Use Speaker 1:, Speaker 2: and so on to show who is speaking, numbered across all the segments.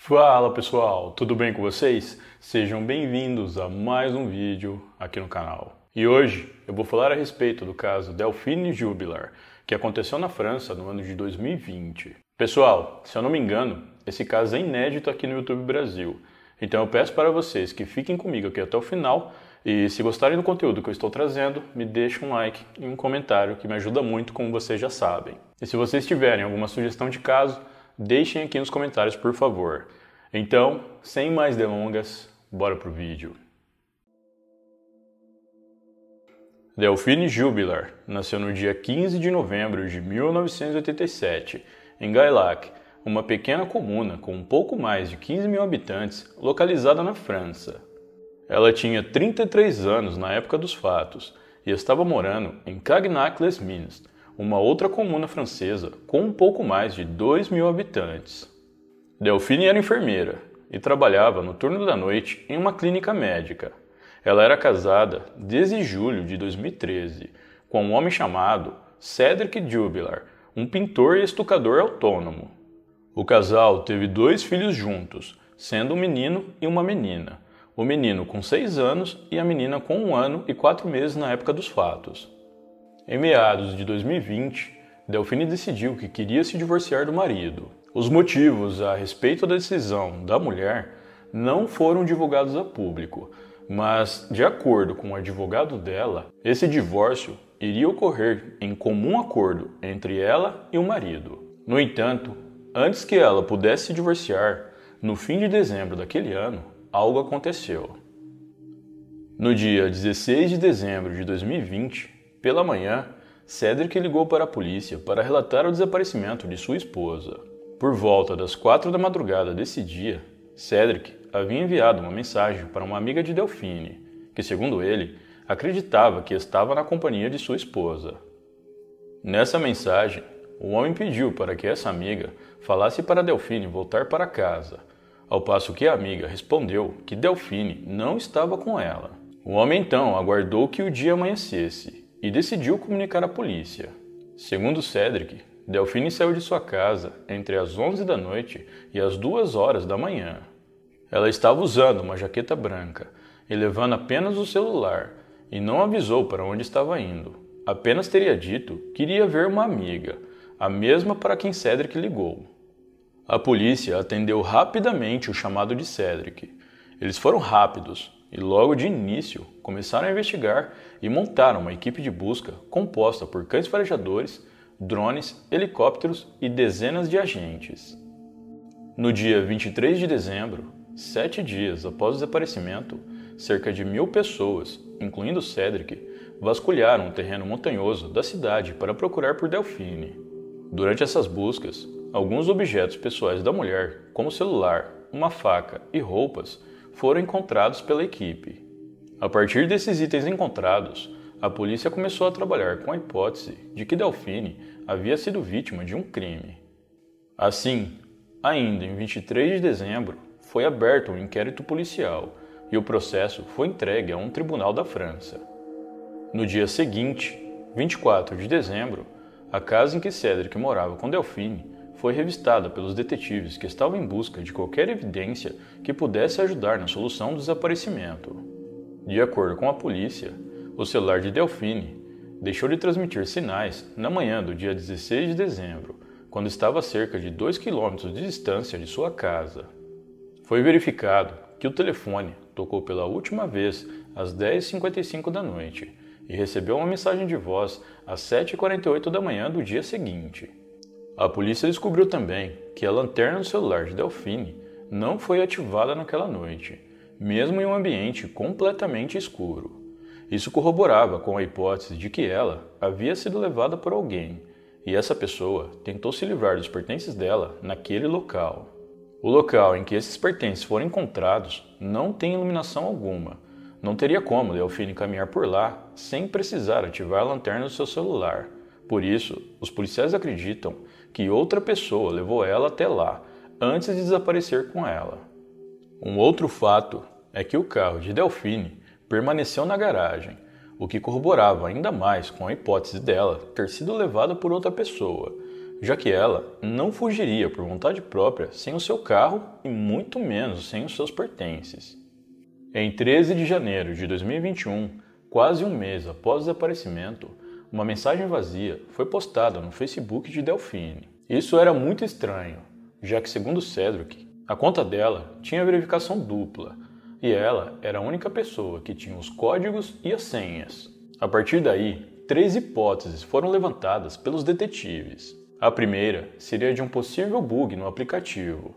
Speaker 1: Fala pessoal, tudo bem com vocês? Sejam bem-vindos a mais um vídeo aqui no canal. E hoje eu vou falar a respeito do caso Delphine Jubilar, que aconteceu na França no ano de 2020. Pessoal, se eu não me engano, esse caso é inédito aqui no YouTube Brasil. Então eu peço para vocês que fiquem comigo aqui até o final e se gostarem do conteúdo que eu estou trazendo, me deixem um like e um comentário que me ajuda muito, como vocês já sabem. E se vocês tiverem alguma sugestão de caso, deixem aqui nos comentários, por favor. Então, sem mais delongas, bora pro vídeo. Delphine Jubilar nasceu no dia 15 de novembro de 1987, em Gaillac, uma pequena comuna com um pouco mais de 15 mil habitantes, localizada na França. Ela tinha 33 anos na época dos fatos e estava morando em Cagnac-les-Mines, uma outra comuna francesa com um pouco mais de 2 mil habitantes. Delphine era enfermeira e trabalhava no turno da noite em uma clínica médica. Ela era casada desde julho de 2013 com um homem chamado Cédric Jubilar, um pintor e estucador autônomo. O casal teve 2 filhos juntos, sendo um menino e uma menina. O menino com 6 anos e a menina com 1 ano e 4 meses na época dos fatos. Em meados de 2020, Delphine decidiu que queria se divorciar do marido. Os motivos a respeito da decisão da mulher não foram divulgados a público, mas, de acordo com o advogado dela, esse divórcio iria ocorrer em comum acordo entre ela e o marido. No entanto, antes que ela pudesse se divorciar, no fim de dezembro daquele ano, algo aconteceu. No dia 16 de dezembro de 2020, pela manhã, Cédric ligou para a polícia para relatar o desaparecimento de sua esposa. Por volta das 4 da madrugada desse dia, Cédric havia enviado uma mensagem para uma amiga de Delphine, que, segundo ele, acreditava que estava na companhia de sua esposa. Nessa mensagem, o homem pediu para que essa amiga falasse para Delphine voltar para casa, ao passo que a amiga respondeu que Delphine não estava com ela. O homem então aguardou que o dia amanhecesse e decidiu comunicar à polícia. Segundo Cédric, Delphine saiu de sua casa entre as 11 da noite e as 2 horas da manhã. Ela estava usando uma jaqueta branca e levando apenas o celular e não avisou para onde estava indo. Apenas teria dito que iria ver uma amiga, a mesma para quem Cédric ligou. A polícia atendeu rapidamente o chamado de Cédric. Eles foram rápidos e logo de início começaram a investigar e montaram uma equipe de busca composta por cães farejadores, drones, helicópteros e dezenas de agentes. No dia 23 de dezembro, 7 dias após o desaparecimento, cerca de 1.000 pessoas, incluindo Cédric, vasculharam o terreno montanhoso da cidade para procurar por Delphine. Durante essas buscas, alguns objetos pessoais da mulher, como celular, uma faca e roupas, foram encontrados pela equipe. A partir desses itens encontrados, a polícia começou a trabalhar com a hipótese de que Delphine havia sido vítima de um crime. Assim, ainda em 23 de dezembro, foi aberto um inquérito policial e o processo foi entregue a um tribunal da França. No dia seguinte, 24 de dezembro, a casa em que Cédric morava com Delphine foi revistada pelos detetives que estavam em busca de qualquer evidência que pudesse ajudar na solução do desaparecimento. De acordo com a polícia, o celular de Delphine deixou de transmitir sinais na manhã do dia 16 de dezembro, quando estava a cerca de 2 quilômetros de distância de sua casa. Foi verificado que o telefone tocou pela última vez às 10h55 da noite e recebeu uma mensagem de voz às 7h48 da manhã do dia seguinte. A polícia descobriu também que a lanterna do celular de Delphine não foi ativada naquela noite, mesmo em um ambiente completamente escuro. Isso corroborava com a hipótese de que ela havia sido levada por alguém, e essa pessoa tentou se livrar dos pertences dela naquele local. O local em que esses pertences foram encontrados não tem iluminação alguma. Não teria como Delphine caminhar por lá sem precisar ativar a lanterna do seu celular. Por isso, os policiais acreditam que outra pessoa levou ela até lá antes de desaparecer com ela. Um outro fato é que o carro de Delphine permaneceu na garagem, o que corroborava ainda mais com a hipótese dela ter sido levada por outra pessoa, já que ela não fugiria por vontade própria sem o seu carro e muito menos sem os seus pertences. Em 13 de janeiro de 2021, quase um mês após o desaparecimento, uma mensagem vazia foi postada no Facebook de Delphine. Isso era muito estranho, já que, segundo Cedric, a conta dela tinha verificação dupla e ela era a única pessoa que tinha os códigos e as senhas. A partir daí, 3 hipóteses foram levantadas pelos detetives. A primeira seria de um possível bug no aplicativo.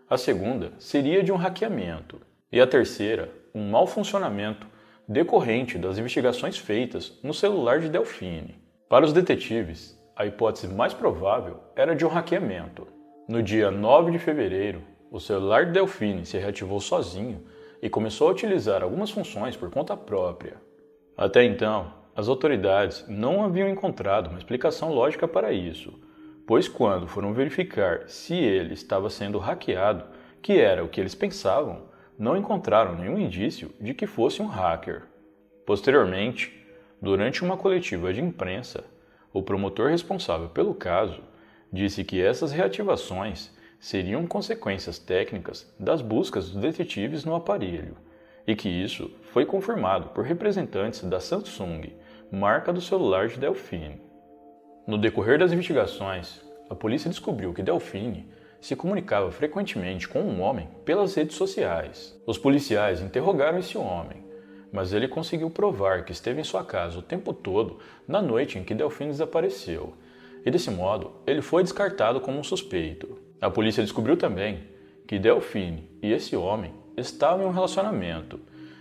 Speaker 1: A segunda seria de um hackeamento. E a terceira, um mau funcionamento decorrente das investigações feitas no celular de Delphine. Para os detetives, a hipótese mais provável era de um hackeamento. No dia 9 de fevereiro, o celular de Delphine se reativou sozinho e começou a utilizar algumas funções por conta própria. Até então, as autoridades não haviam encontrado uma explicação lógica para isso, pois quando foram verificar se ele estava sendo hackeado, que era o que eles pensavam, não encontraram nenhum indício de que fosse um hacker. Posteriormente, durante uma coletiva de imprensa, o promotor responsável pelo caso disse que essas reativações seriam consequências técnicas das buscas dos detetives no aparelho, e que isso foi confirmado por representantes da Samsung, marca do celular de Delphine. No decorrer das investigações, a polícia descobriu que Delphine se comunicava frequentemente com um homem pelas redes sociais. Os policiais interrogaram esse homem, mas ele conseguiu provar que esteve em sua casa o tempo todo na noite em que Delphine desapareceu, e desse modo ele foi descartado como um suspeito. A polícia descobriu também que Delphine e esse homem estavam em um relacionamento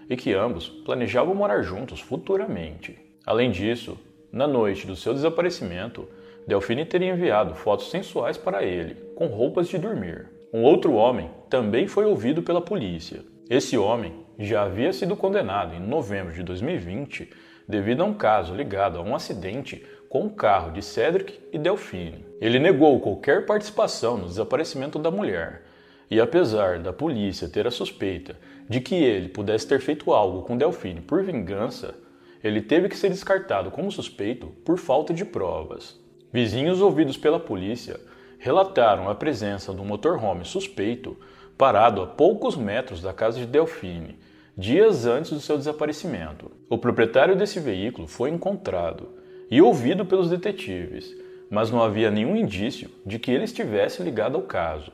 Speaker 1: e que ambos planejavam morar juntos futuramente. Além disso, na noite do seu desaparecimento, Delphine teria enviado fotos sensuais para ele, com roupas de dormir. Um outro homem também foi ouvido pela polícia. Esse homem já havia sido condenado em novembro de 2020 devido a um caso ligado a um acidente com o carro de Cedric e Delphine. Ele negou qualquer participação no desaparecimento da mulher, e apesar da polícia ter a suspeita de que ele pudesse ter feito algo com Delphine por vingança, ele teve que ser descartado como suspeito por falta de provas. Vizinhos ouvidos pela polícia relataram a presença de um motorhome suspeito parado a poucos metros da casa de Delphine, dias antes do seu desaparecimento. O proprietário desse veículo foi encontrado e ouvido pelos detetives, mas não havia nenhum indício de que ele estivesse ligado ao caso.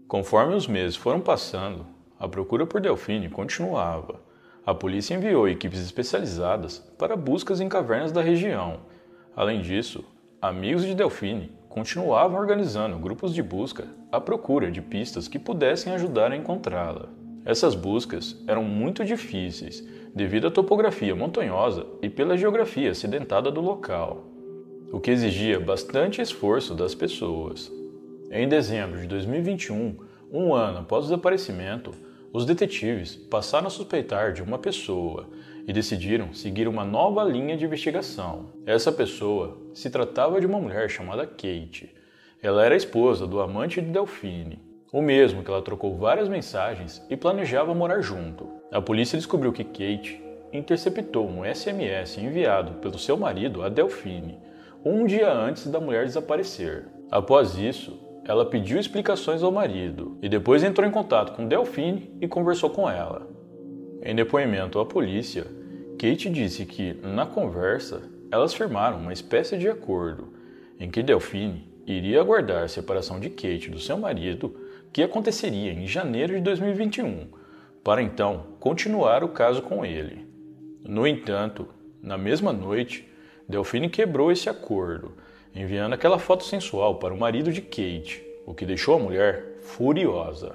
Speaker 1: Conforme os meses foram passando, a procura por Delphine continuava. A polícia enviou equipes especializadas para buscas em cavernas da região. Além disso, amigos de Delphine continuavam organizando grupos de busca à procura de pistas que pudessem ajudar a encontrá-la. Essas buscas eram muito difíceis devido à topografia montanhosa e pela geografia acidentada do local, o que exigia bastante esforço das pessoas. Em dezembro de 2021, um ano após o desaparecimento, os detetives passaram a suspeitar de uma pessoa e decidiram seguir uma nova linha de investigação. Essa pessoa se tratava de uma mulher chamada Kate. Ela era a esposa do amante de Delphine, o mesmo que ela trocou várias mensagens e planejava morar junto. A polícia descobriu que Kate interceptou um SMS enviado pelo seu marido a Delphine, um dia antes da mulher desaparecer. Após isso, ela pediu explicações ao marido e depois entrou em contato com Delphine e conversou com ela. Em depoimento à polícia, Kate disse que, na conversa, elas firmaram uma espécie de acordo em que Delphine iria aguardar a separação de Kate do seu marido, que aconteceria em janeiro de 2021, para então continuar o caso com ele. No entanto, na mesma noite, Delphine quebrou esse acordo, enviando aquela foto sensual para o marido de Kate, o que deixou a mulher furiosa.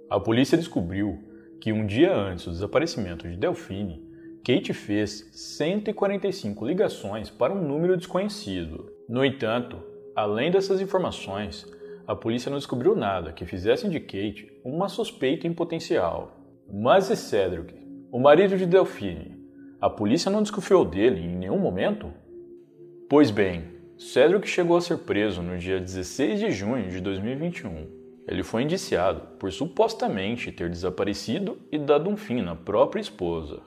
Speaker 1: A polícia descobriu que um dia antes do desaparecimento de Delphine, Kate fez 145 ligações para um número desconhecido. No entanto, além dessas informações, a polícia não descobriu nada que fizesse de Kate uma suspeita em potencial. Mas e Cedric, o marido de Delphine? A polícia não desconfiou dele em nenhum momento? Pois bem, Cedric chegou a ser preso no dia 16 de junho de 2021. Ele foi indiciado por supostamente ter desaparecido e dado um fim na própria esposa.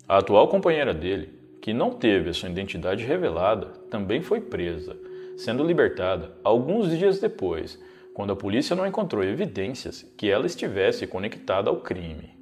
Speaker 1: A atual companheira dele, que não teve a sua identidade revelada, também foi presa, sendo libertada alguns dias depois, quando a polícia não encontrou evidências que ela estivesse conectada ao crime.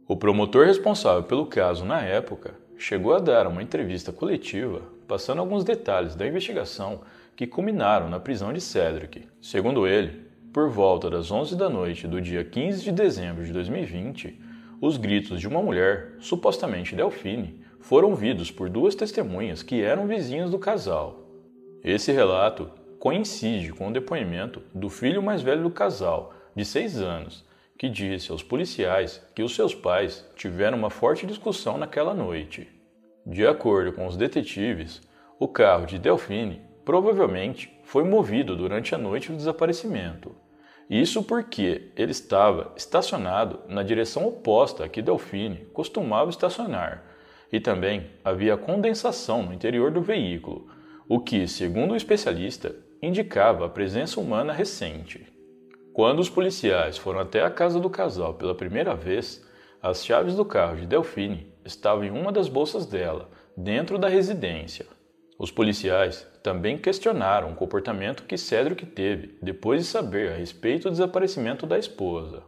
Speaker 1: O promotor responsável pelo caso na época chegou a dar uma entrevista coletiva, passando alguns detalhes da investigação que culminaram na prisão de Cedric. Segundo ele, por volta das 11 da noite do dia 15 de dezembro de 2020, os gritos de uma mulher, supostamente Delphine, foram ouvidos por duas testemunhas que eram vizinhos do casal. Esse relato coincide com o depoimento do filho mais velho do casal, de 6 anos, que disse aos policiais que os seus pais tiveram uma forte discussão naquela noite. De acordo com os detetives, o carro de Delphine provavelmente foi movido durante a noite do desaparecimento. Isso porque ele estava estacionado na direção oposta a que Delphine costumava estacionar, e também havia condensação no interior do veículo, o que, segundo o especialista, indicava a presença humana recente. Quando os policiais foram até a casa do casal pela primeira vez, as chaves do carro de Delphine estavam em uma das bolsas dela, dentro da residência. Os policiais também questionaram o comportamento que Cedric teve depois de saber a respeito do desaparecimento da esposa.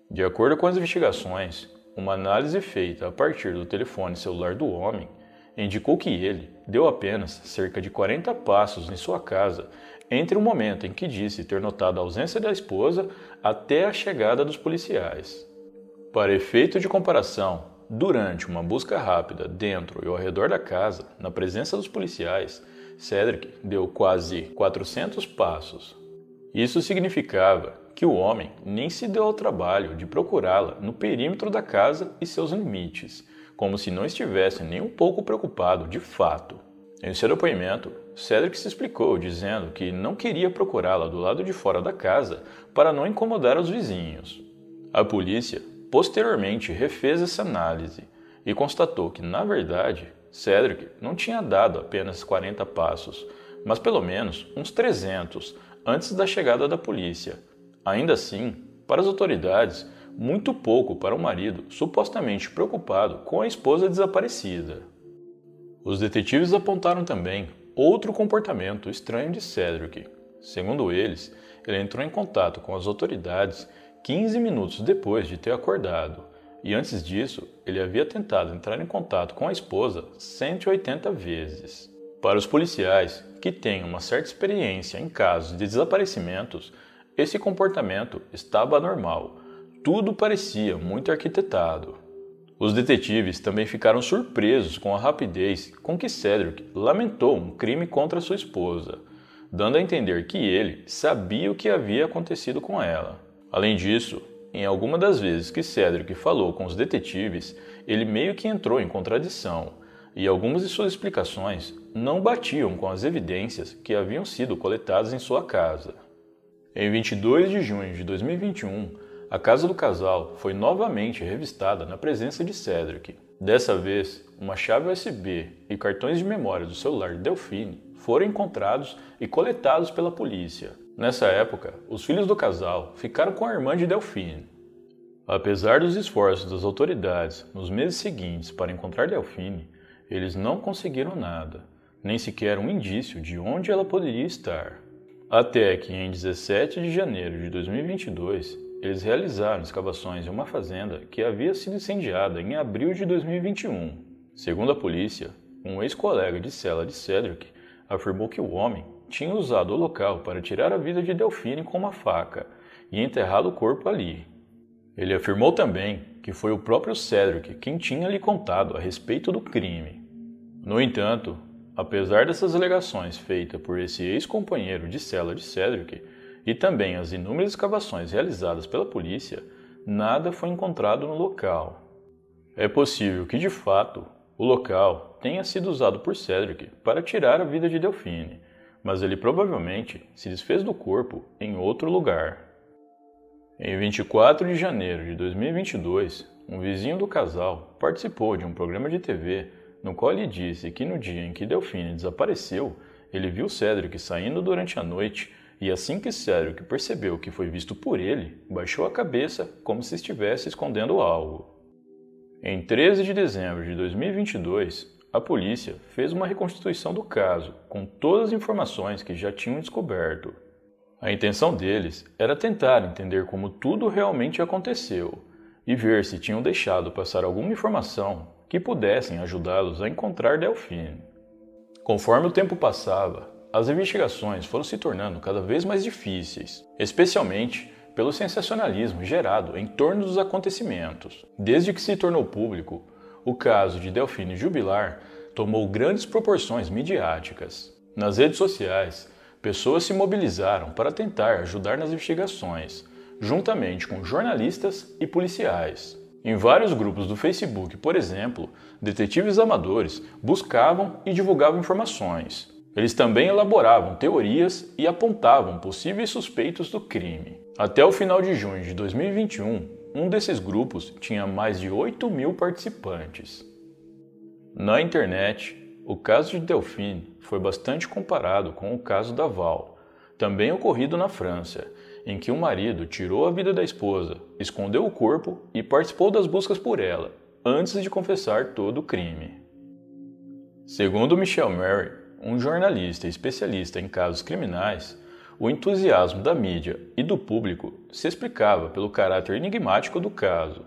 Speaker 1: De acordo com as investigações, uma análise feita a partir do telefone celular do homem indicou que ele deu apenas cerca de 40 passos em sua casa entre o momento em que disse ter notado a ausência da esposa até a chegada dos policiais. Para efeito de comparação, durante uma busca rápida dentro e ao redor da casa, na presença dos policiais, Cedric deu quase 400 passos. Isso significava que o homem nem se deu ao trabalho de procurá-la no perímetro da casa e seus limites, como se não estivesse nem um pouco preocupado de fato. Em seu depoimento, Cedric se explicou dizendo que não queria procurá-la do lado de fora da casa para não incomodar os vizinhos. A polícia posteriormente refez essa análise e constatou que, na verdade, Cedric não tinha dado apenas 40 passos, mas pelo menos uns 300 antes da chegada da polícia. Ainda assim, para as autoridades, muito pouco para o marido supostamente preocupado com a esposa desaparecida. Os detetives apontaram também outro comportamento estranho de Cedric. Segundo eles, ele entrou em contato com as autoridades 15 minutos depois de ter acordado, e antes disso, ele havia tentado entrar em contato com a esposa 180 vezes. Para os policiais, que têm uma certa experiência em casos de desaparecimentos, esse comportamento estava anormal. Tudo parecia muito arquitetado. Os detetives também ficaram surpresos com a rapidez com que Cedric lamentou um crime contra sua esposa, dando a entender que ele sabia o que havia acontecido com ela. Além disso, em alguma das vezes que Cedric falou com os detetives, ele meio que entrou em contradição, e algumas de suas explicações não batiam com as evidências que haviam sido coletadas em sua casa. Em 22 de junho de 2021, a casa do casal foi novamente revistada na presença de Cedric. Dessa vez, uma chave USB e cartões de memória do celular de Delphine foram encontrados e coletados pela polícia. Nessa época, os filhos do casal ficaram com a irmã de Delphine. Apesar dos esforços das autoridades nos meses seguintes para encontrar Delphine, eles não conseguiram nada, nem sequer um indício de onde ela poderia estar. Até que em 17 de janeiro de 2022, eles realizaram escavações em uma fazenda que havia sido incendiada em abril de 2021. Segundo a polícia, um ex-colega de cela de Cedric afirmou que o homem tinha usado o local para tirar a vida de Delphine com uma faca e enterrado o corpo ali. Ele afirmou também que foi o próprio Cedric quem tinha lhe contado a respeito do crime. No entanto, apesar dessas alegações feitas por esse ex-companheiro de cela de Cedric e também as inúmeras escavações realizadas pela polícia, nada foi encontrado no local. É possível que, de fato, o local tenha sido usado por Cedric para tirar a vida de Delphine, mas ele provavelmente se desfez do corpo em outro lugar. Em 24 de janeiro de 2022, um vizinho do casal participou de um programa de TV no qual ele disse que no dia em que Delphine desapareceu, ele viu Cedric saindo durante a noite e assim que Cedric percebeu que foi visto por ele, baixou a cabeça como se estivesse escondendo algo. Em 13 de dezembro de 2022, a polícia fez uma reconstituição do caso, com todas as informações que já tinham descoberto. A intenção deles era tentar entender como tudo realmente aconteceu e ver se tinham deixado passar alguma informação que pudessem ajudá-los a encontrar Delphine. Conforme o tempo passava, as investigações foram se tornando cada vez mais difíceis, especialmente pelo sensacionalismo gerado em torno dos acontecimentos. Desde que se tornou público, o caso de Delphine Jubilar tomou grandes proporções midiáticas. Nas redes sociais, pessoas se mobilizaram para tentar ajudar nas investigações, juntamente com jornalistas e policiais. Em vários grupos do Facebook, por exemplo, detetives amadores buscavam e divulgavam informações. Eles também elaboravam teorias e apontavam possíveis suspeitos do crime. Até o final de junho de 2021, um desses grupos tinha mais de 8.000 participantes. Na internet, o caso de Delphine foi bastante comparado com o caso da Val, também ocorrido na França, em que o marido tirou a vida da esposa, escondeu o corpo e participou das buscas por ela, antes de confessar todo o crime. Segundo Michel Mary, um jornalista e especialista em casos criminais, o entusiasmo da mídia e do público se explicava pelo caráter enigmático do caso,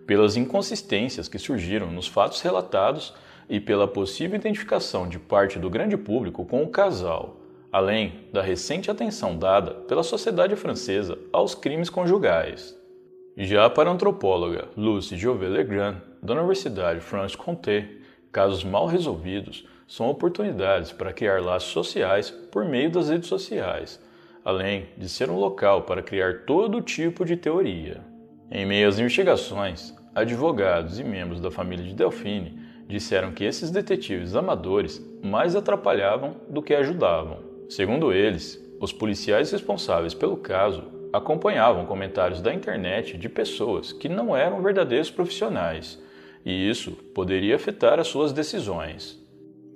Speaker 1: pelas inconsistências que surgiram nos fatos relatados e pela possível identificação de parte do grande público com o casal, além da recente atenção dada pela sociedade francesa aos crimes conjugais. Já para a antropóloga Lucie Jouvet-Legrand, da Universidade Franche-Comté, casos mal resolvidos são oportunidades para criar laços sociais por meio das redes sociais, além de ser um local para criar todo tipo de teoria. Em meio às investigações, advogados e membros da família de Delphine disseram que esses detetives amadores mais atrapalhavam do que ajudavam. Segundo eles, os policiais responsáveis pelo caso acompanhavam comentários da internet de pessoas que não eram verdadeiros profissionais, e isso poderia afetar as suas decisões.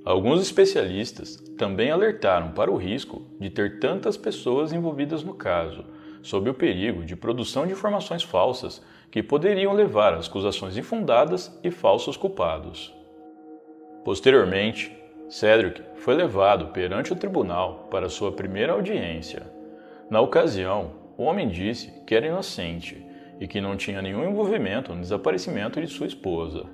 Speaker 1: Alguns especialistas também alertaram para o risco de ter tantas pessoas envolvidas no caso, sob o perigo de produção de informações falsas que poderiam levar a acusações infundadas e falsos culpados. Posteriormente, Cedric foi levado perante o tribunal para sua primeira audiência. Na ocasião, o homem disse que era inocente e que não tinha nenhum envolvimento no desaparecimento de sua esposa.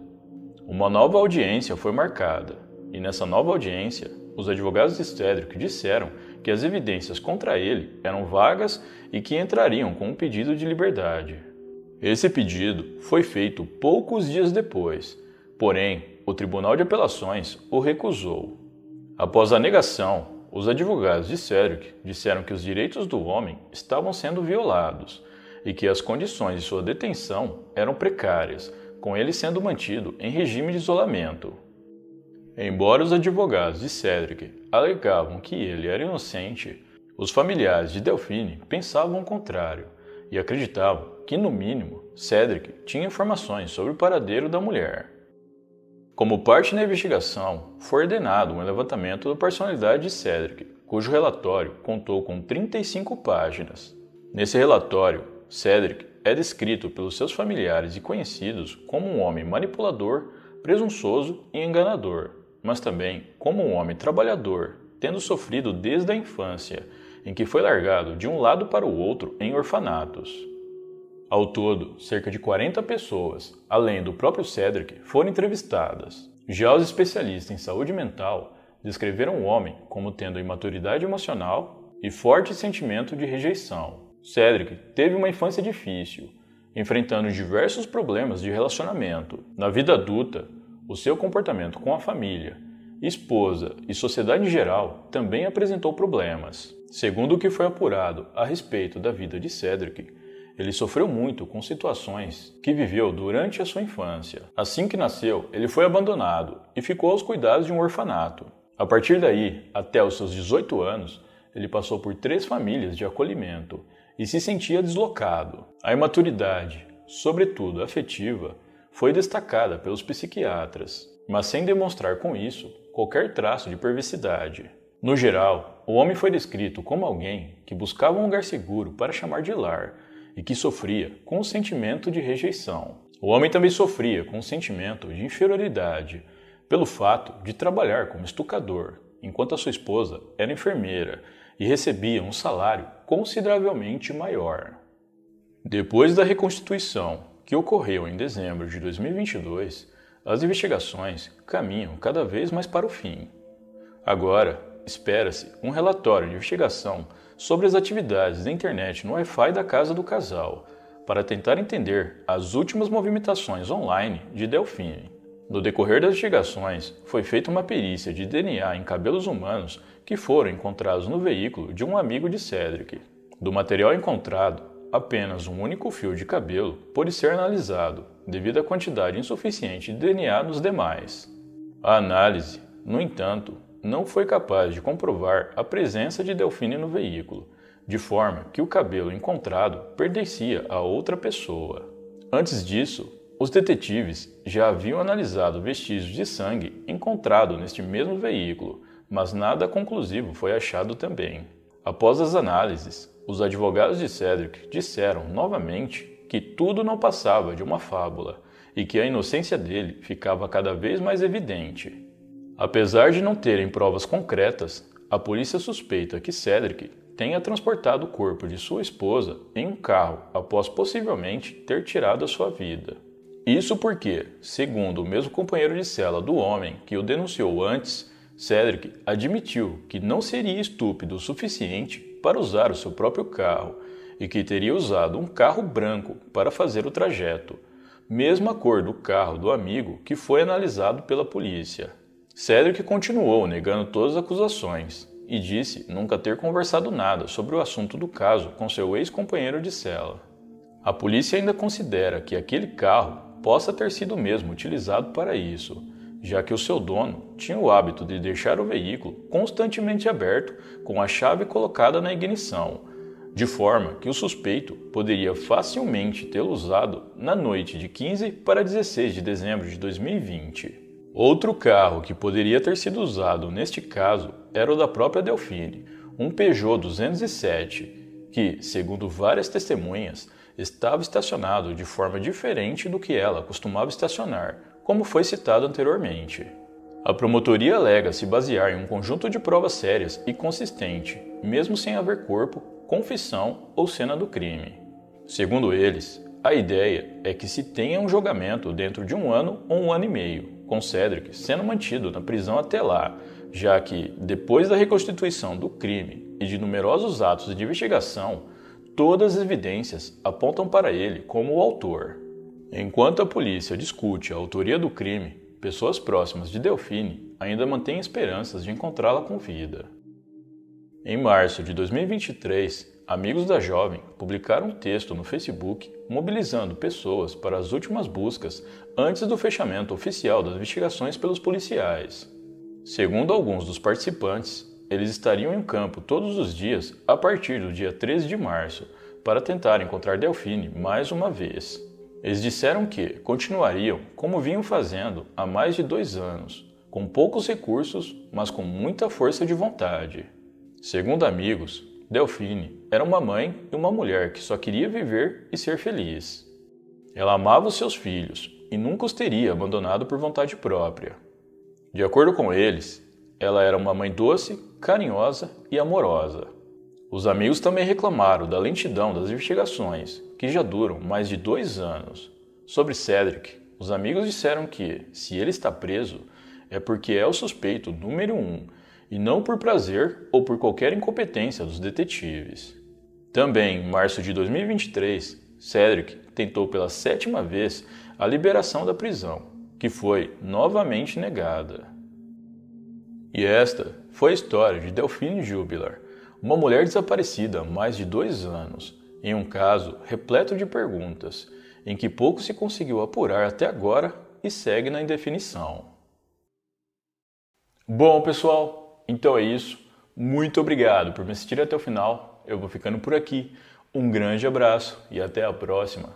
Speaker 1: Uma nova audiência foi marcada, e nessa nova audiência, os advogados de Cedric disseram que as evidências contra ele eram vagas e que entrariam com um pedido de liberdade. Esse pedido foi feito poucos dias depois, porém, o Tribunal de Apelações o recusou. Após a negação, os advogados de Cedric disseram que os direitos do homem estavam sendo violados e que as condições de sua detenção eram precárias, com ele sendo mantido em regime de isolamento. Embora os advogados de Cedric alegavam que ele era inocente, os familiares de Delphine pensavam o contrário e acreditavam que, no mínimo, Cedric tinha informações sobre o paradeiro da mulher. Como parte da investigação, foi ordenado um levantamento da personalidade de Cedric, cujo relatório contou com 35 páginas. Nesse relatório, Cedric é descrito pelos seus familiares e conhecidos como um homem manipulador, presunçoso e enganador, mas também como um homem trabalhador, tendo sofrido desde a infância, em que foi largado de um lado para o outro em orfanatos. Ao todo, cerca de 40 pessoas, além do próprio Cedric, foram entrevistadas. Já os especialistas em saúde mental descreveram o homem como tendo imaturidade emocional e forte sentimento de rejeição. Cedric teve uma infância difícil, enfrentando diversos problemas de relacionamento. Na vida adulta, o seu comportamento com a família, esposa e sociedade em geral também apresentou problemas. Segundo o que foi apurado a respeito da vida de Cedric, ele sofreu muito com situações que viveu durante a sua infância. Assim que nasceu, ele foi abandonado e ficou aos cuidados de um orfanato. A partir daí, até os seus 18 anos, ele passou por 3 famílias de acolhimento e se sentia deslocado. A imaturidade, sobretudo afetiva, foi destacada pelos psiquiatras, mas sem demonstrar com isso qualquer traço de perversidade. No geral, o homem foi descrito como alguém que buscava um lugar seguro para chamar de lar e que sofria com o sentimento de rejeição. O homem também sofria com o sentimento de inferioridade, pelo fato de trabalhar como estucador, enquanto a sua esposa era enfermeira e recebia um salário consideravelmente maior. Depois da reconstituição, que ocorreu em dezembro de 2022, as investigações caminham cada vez mais para o fim. Agora, espera-se um relatório de investigação sobre as atividades da internet no Wi-Fi da casa do casal, para tentar entender as últimas movimentações online de Delphine. No decorrer das investigações, foi feita uma perícia de DNA em cabelos humanos que foram encontrados no veículo de um amigo de Cedric. Do material encontrado, apenas um único fio de cabelo pôde ser analisado, devido à quantidade insuficiente de DNA nos demais. A análise, no entanto, não foi capaz de comprovar a presença de Delphine no veículo, de forma que o cabelo encontrado pertencia a outra pessoa. Antes disso, os detetives já haviam analisado vestígios de sangue encontrado neste mesmo veículo, mas nada conclusivo foi achado também. Após as análises, os advogados de Cedric disseram novamente que tudo não passava de uma fábula e que a inocência dele ficava cada vez mais evidente. Apesar de não terem provas concretas, a polícia suspeita que Cedric tenha transportado o corpo de sua esposa em um carro após possivelmente ter tirado a sua vida. Isso porque, segundo o mesmo companheiro de cela do homem que o denunciou antes, Cedric admitiu que não seria estúpido o suficiente para usar o seu próprio carro e que teria usado um carro branco para fazer o trajeto, mesma cor do carro do amigo que foi analisado pela polícia. Cedric continuou negando todas as acusações e disse nunca ter conversado nada sobre o assunto do caso com seu ex-companheiro de cela. A polícia ainda considera que aquele carro possa ter sido mesmo utilizado para isso, já que o seu dono tinha o hábito de deixar o veículo constantemente aberto com a chave colocada na ignição, de forma que o suspeito poderia facilmente tê-lo usado na noite de 15 para 16 de dezembro de 2020. Outro carro que poderia ter sido usado neste caso era o da própria Delphine, um Peugeot 207, que, segundo várias testemunhas, estava estacionado de forma diferente do que ela costumava estacionar, como foi citado anteriormente. A promotoria alega se basear em um conjunto de provas sérias e consistente, mesmo sem haver corpo, confissão ou cena do crime. Segundo eles, a ideia é que se tenha um julgamento dentro de 1 ano ou 1 ano e meio, com Cedric sendo mantido na prisão até lá, já que, depois da reconstituição do crime e de numerosos atos de investigação, todas as evidências apontam para ele como o autor. Enquanto a polícia discute a autoria do crime, pessoas próximas de Delphine ainda mantêm esperanças de encontrá-la com vida. Em março de 2023, amigos da jovem publicaram um texto no Facebook mobilizando pessoas para as últimas buscas antes do fechamento oficial das investigações pelos policiais. Segundo alguns dos participantes, eles estariam em campo todos os dias a partir do dia 13 de março para tentar encontrar Delphine mais uma vez. Eles disseram que continuariam como vinham fazendo há mais de 2 anos, com poucos recursos, mas com muita força de vontade. Segundo amigos, Delphine era uma mãe e uma mulher que só queria viver e ser feliz. Ela amava os seus filhos e nunca os teria abandonado por vontade própria. De acordo com eles, ela era uma mãe doce, carinhosa e amorosa. Os amigos também reclamaram da lentidão das investigações, que já duram mais de 2 anos. Sobre Cedric, os amigos disseram que, se ele está preso, é porque é o suspeito número 1, e não por prazer ou por qualquer incompetência dos detetives. Também, em março de 2023, Cedric tentou pela 7ª vez a liberação da prisão, que foi novamente negada. E esta foi a história de Delphine Jubilar, uma mulher desaparecida há mais de 2 anos, em um caso repleto de perguntas, em que pouco se conseguiu apurar até agora e segue na indefinição. Bom, pessoal, então é isso. Muito obrigado por me assistir até o final. Eu vou ficando por aqui. Um grande abraço e até a próxima.